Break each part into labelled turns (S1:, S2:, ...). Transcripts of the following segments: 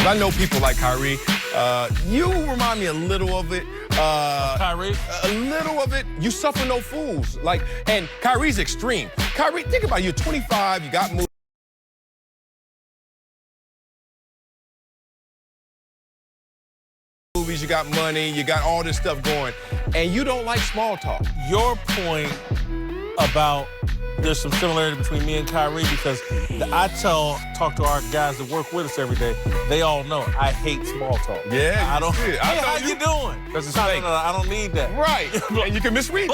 S1: I know people like Kyrie. You remind me a little of it.
S2: Kyrie?
S1: A little of it. You suffer no fools. And Kyrie's extreme. Kyrie, think about it. You're 25, you got movies, you got money, you got all this stuff going, and you don't like small talk.
S2: Your point about there's some similarity between me and Kyrie because I talk to our guys that work with us every day. They all know I hate small talk.
S1: Yeah,
S2: I don't.
S1: Hey,
S2: how you doing?
S1: Because it's
S2: no,
S1: fake.
S2: no, I don't need that.
S1: Right. And you can misread.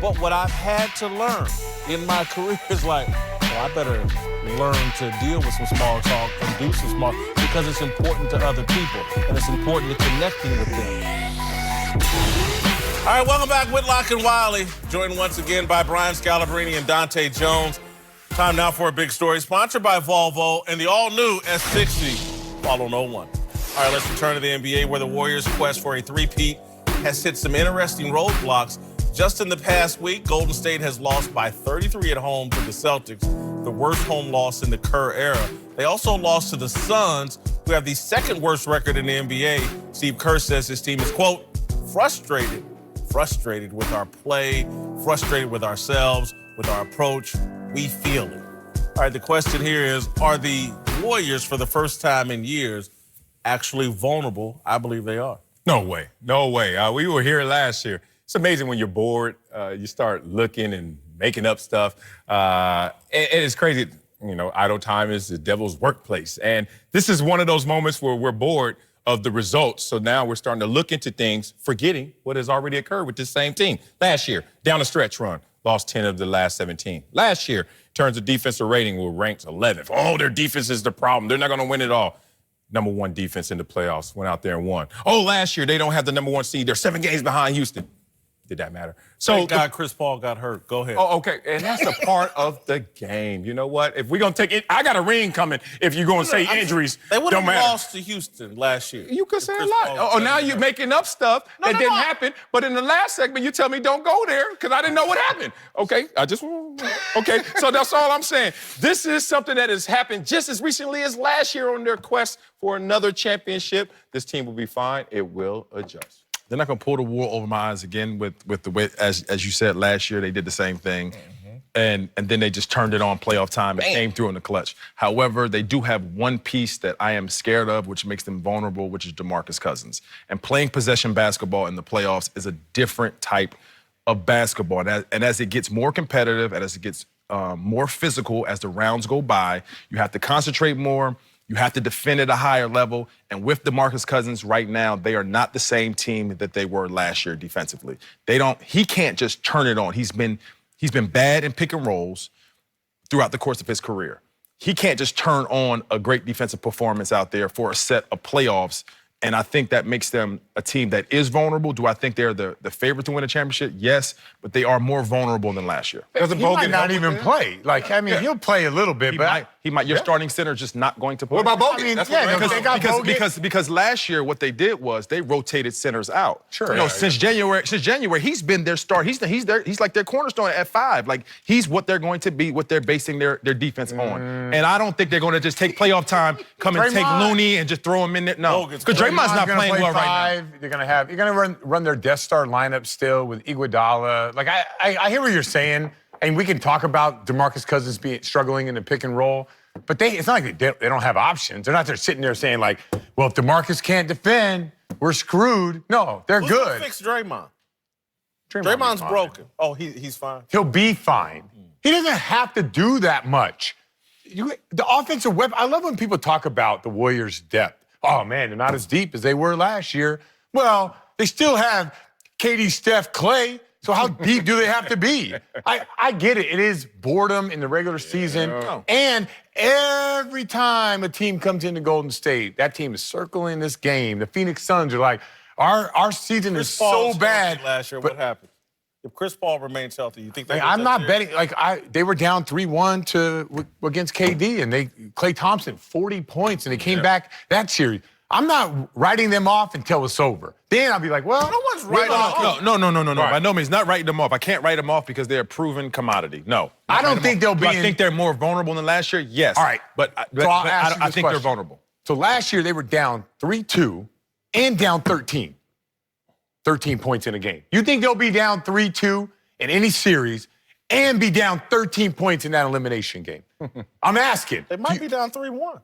S2: But what I've had to learn in my career is like, I better learn to deal with some small talk and do some small because it's important to other people and it's important to connecting with them. All right, welcome back, Whitlock and Wiley, joined once again by Brian Scalabrine and Dante Jones. Time now for a big story, sponsored by Volvo and the all-new S60 Follow No One. All right, let's return to the NBA, where the Warriors' quest for a three-peat has hit some interesting roadblocks. Just in the past week, Golden State has lost by 33 at home to the Celtics, the worst home loss in the Kerr era. They also lost to the Suns, who have the second worst record in the NBA. Steve Kerr says his team is, quote, frustrated with our play, frustrated with ourselves, with our approach. We feel it. All right, the question here is, are the Warriors, for the first time in years, actually vulnerable? I believe they are.
S3: No way. No way. We were here last year. It's amazing when you're bored, you start looking and making up stuff. And it's crazy. You know, idle time is the devil's workplace. And this is one of those moments where we're bored of the results. So now we're starting to look into things, forgetting what has already occurred with this same team. Last year, down the stretch run, lost 10 of the last 17. Last year, in terms of defensive rating, we were ranked 11th. Oh, their defense is the problem. They're not going to win it all. Number one defense in the playoffs, went out there and won. Oh, last year, they don't have the number one seed. They're 7 games behind Houston. Did that matter?
S2: So thank God Chris Paul got hurt. Go ahead.
S3: Oh, okay. And that's a part of the game. You know what? If we're going to take it, I got a ring coming if you're going to say injuries.
S2: They would have
S3: matter.
S2: lost to Houston last year.
S3: You could say a lot. Oh, now you're making up stuff that didn't happen. But in the last segment, you tell me don't go there because I didn't know what happened. Okay. Okay. So that's all I'm saying. This is something that has happened just as recently as last year on their quest for another championship. This team will be fine. It will adjust.
S4: They're not going to pull the wool over my eyes again with the way, as you said, last year they did the same thing. And then they just turned it on playoff time and came through in the clutch. However, they do have one piece that I am scared of, which makes them vulnerable, which is DeMarcus Cousins. And playing possession basketball in the playoffs is a different type of basketball. And as it gets more competitive, and as it gets more physical as the rounds go by, you have to concentrate more. You have to defend at a higher level. And with DeMarcus Cousins right now, they are not the same team that they were last year defensively. He can't just turn it on. He's been bad in pick and rolls throughout the course of his career. He can't just turn on a great defensive performance out there for a set of playoffs. And I think that makes them a team that is vulnerable. Do I think they're the favorite to win a championship? Yes, but they are more vulnerable than last year.
S5: He might not even play. Like, I mean, he'll play a little bit,
S4: He might. Your starting center is just not going to play.
S1: What about Bogut?
S5: I mean,
S1: That's
S5: they got Bogut.
S4: Because last year what they did was they rotated centers out.
S5: Sure.
S4: You know, since January, he's been their start. He's like their cornerstone at 5. Like he's what they're going to be, what they're basing their defense on. And I don't think they're going to just take playoff time, come and take Looney and just throw him in there. No, because Draymond's not playing well right now.
S5: You're gonna run their Death Star lineup still with Iguodala. Like I hear what you're saying, and we can talk about DeMarcus Cousins struggling in the pick and roll. But it's not like they don't have options. They're not there sitting there saying like, well, if DeMarcus can't defend, we're screwed. No, they're
S2: Who's
S5: good.
S2: gonna fix Draymond? Draymond's broken. Oh, he's fine.
S5: He'll be fine. He doesn't have to do that much. The offensive weapon. I love when people talk about the Warriors' depth. Oh man, they're not as deep as they were last year. Well, they still have KD, Steph, Clay. So how deep do they have to be? I get it. It is boredom in the regular season. And every time a team comes into Golden State, that team is circling this game. The Phoenix Suns are like, our season is so bad.
S2: Last year, what happened? If Chris Paul remains healthy, you think
S5: I'm not betting. Like they were down 3-1 against KD, and Klay Thompson 40 points, and they came back that series. I'm not writing them off until it's over. Then I'll be like, well,
S2: no one's writing them off.
S4: No. Right. By no means, not writing them off. I can't write them off because they're a proven commodity. No.
S5: I don't think they'll be.
S4: I think they're more vulnerable than last year. Yes.
S5: All right.
S4: But I think they're vulnerable.
S5: So last year they were down 3-2 and down 13. 13 points in a game. You think they'll be down 3-2 in any series and be down 13 points in that elimination game? I'm asking.
S2: They might be down 3-1.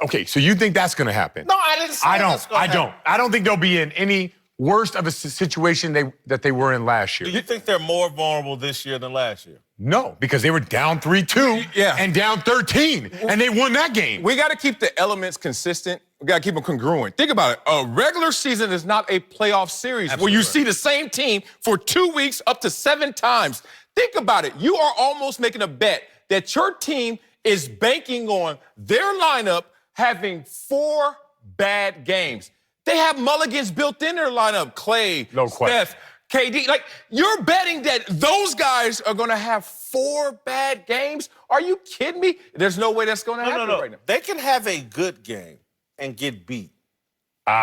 S5: Okay, so you think that's going to happen?
S2: No, I didn't say that's gonna happen.
S5: I don't think they'll be in any worse of a situation that they were in last year.
S2: Do you think they're more vulnerable this year than last year?
S5: No, because they were down 3-2 and down 13, and they won that game.
S1: We got to keep the elements consistent. We got to keep them congruent. Think about it. A regular season is not a playoff series where you see the same team for 2 weeks up to 7 times. Think about it. You are almost making a bet that your team is banking on their lineup having 4 bad games. They have mulligans built in their lineup. Clay,
S5: No question.
S1: Steph, KD. Like, you're betting that those guys are going to have 4 bad games? Are you kidding me? There's no way that's going to happen right now.
S2: They can have a good game and get beat.
S1: Those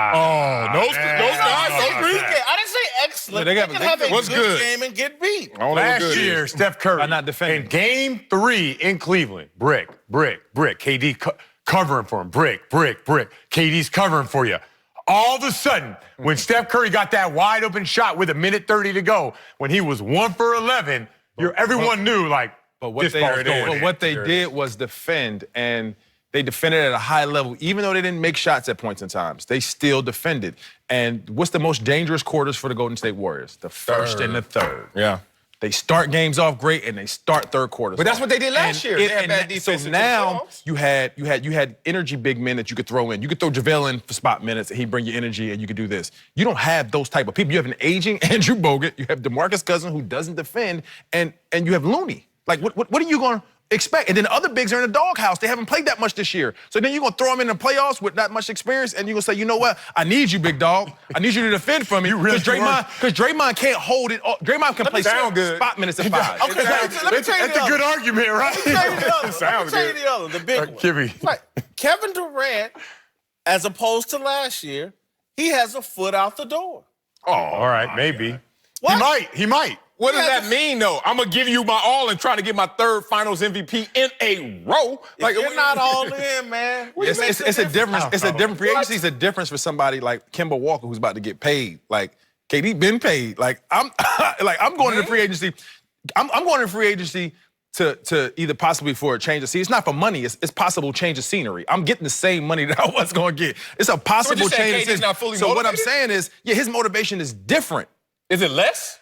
S1: guys,
S2: I didn't say excellent.
S3: Yeah,
S2: they can have a
S1: what's
S2: good
S1: good?
S2: game and get beat.
S5: Last year, Steph Curry,
S4: By not defending.
S5: in game 3 in Cleveland, brick. KD covering for him, brick. KD's covering for you. All of a sudden, when Steph Curry got that wide open shot with 1:30 to go, when he was 1 for 11, everyone knew, like,
S4: But what
S5: this
S4: they,
S5: ball's going in.
S4: what they did was defend, and they defended at a high level. Even though they didn't make shots at points and times, they still defended. And what's the most dangerous quarters for the Golden State Warriors? The first and the third.
S1: Yeah.
S4: They start games off great, and they start third quarters.
S1: But that's
S4: off.
S1: what they did last year. They had bad defense
S4: So
S1: in the
S4: now
S1: playoffs.
S4: you had energy big men that you could throw in. You could throw JaVale in for spot minutes, and he'd bring you energy, and you could do this. You don't have those type of people. You have an aging Andrew Bogut. You have DeMarcus Cousins, who doesn't defend, and you have Looney. Like, what are you going to expect? And then the other bigs are in the doghouse. They haven't played that much this year. So then you're going to throw them in the playoffs with not much experience, and you're going to say, you know what? I need you, big dog. I need you to defend for me. Because Draymond can't hold it. Draymond can play spot minutes at 5.
S2: Okay, let me tell you
S5: That's a good argument, right?
S2: Let me tell you the other, the big one.
S5: Kimmy.
S2: Right. Kevin Durant, as opposed to last year, he has a foot out the door.
S5: Oh, all right, maybe.
S2: What?
S5: He might.
S1: What does that mean, though? I'm going to give you my all and try to get my 3rd Finals MVP in a row.
S2: Like, you're not all in, man.
S4: It's a difference. It's a different. Free agency is a difference for somebody like Kemba Walker, who's about to get paid. Like, KD been paid. Like, I'm going to the free agency. I'm going to free agency to either possibly for a change of scene. It's not for money. It's possible change of scenery. I'm getting the same money that I was going to get. It's a possible change of scenery. So what I'm saying is, his motivation is different.
S1: Is it less?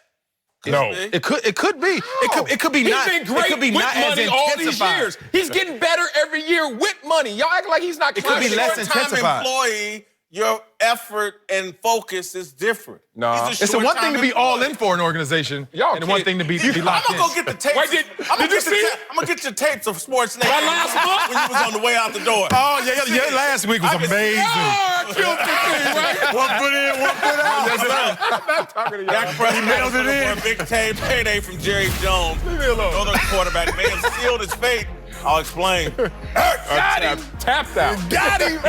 S5: No.
S4: It could be. It could be
S1: He's
S4: not.
S1: been great
S4: it could be
S1: with
S4: not
S1: money
S4: as
S1: all these
S4: intensified.
S1: years. He's getting better every year with money. Y'all act like he's not.
S4: It could be less
S2: Short-time
S4: intensified.
S2: employee, your effort and focus is different.
S1: Nah.
S4: It's the one thing to be all in for an organization,
S1: Y'all
S4: and the one thing to be
S2: I'm
S4: locked in.
S2: gonna go get the tapes.
S1: Wait, did you see it?
S2: I'm gonna get your tapes of Sports Nation
S1: last month?
S2: when you was on the way out the door.
S4: Oh yeah, last week was amazing.
S1: Oh, I killed the thing, right?
S5: One foot in, one foot out.
S1: I'm not talking to y'all.
S2: Dak Prescott
S5: nailed it in.
S2: for a big payday from Jerry Jones.
S1: Leave me alone.
S2: No other quarterback may have sealed his fate. I'll explain.
S1: Got him. Tapped out.
S5: Got him.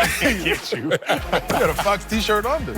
S5: Get you.
S4: You got a Fox t-shirt under.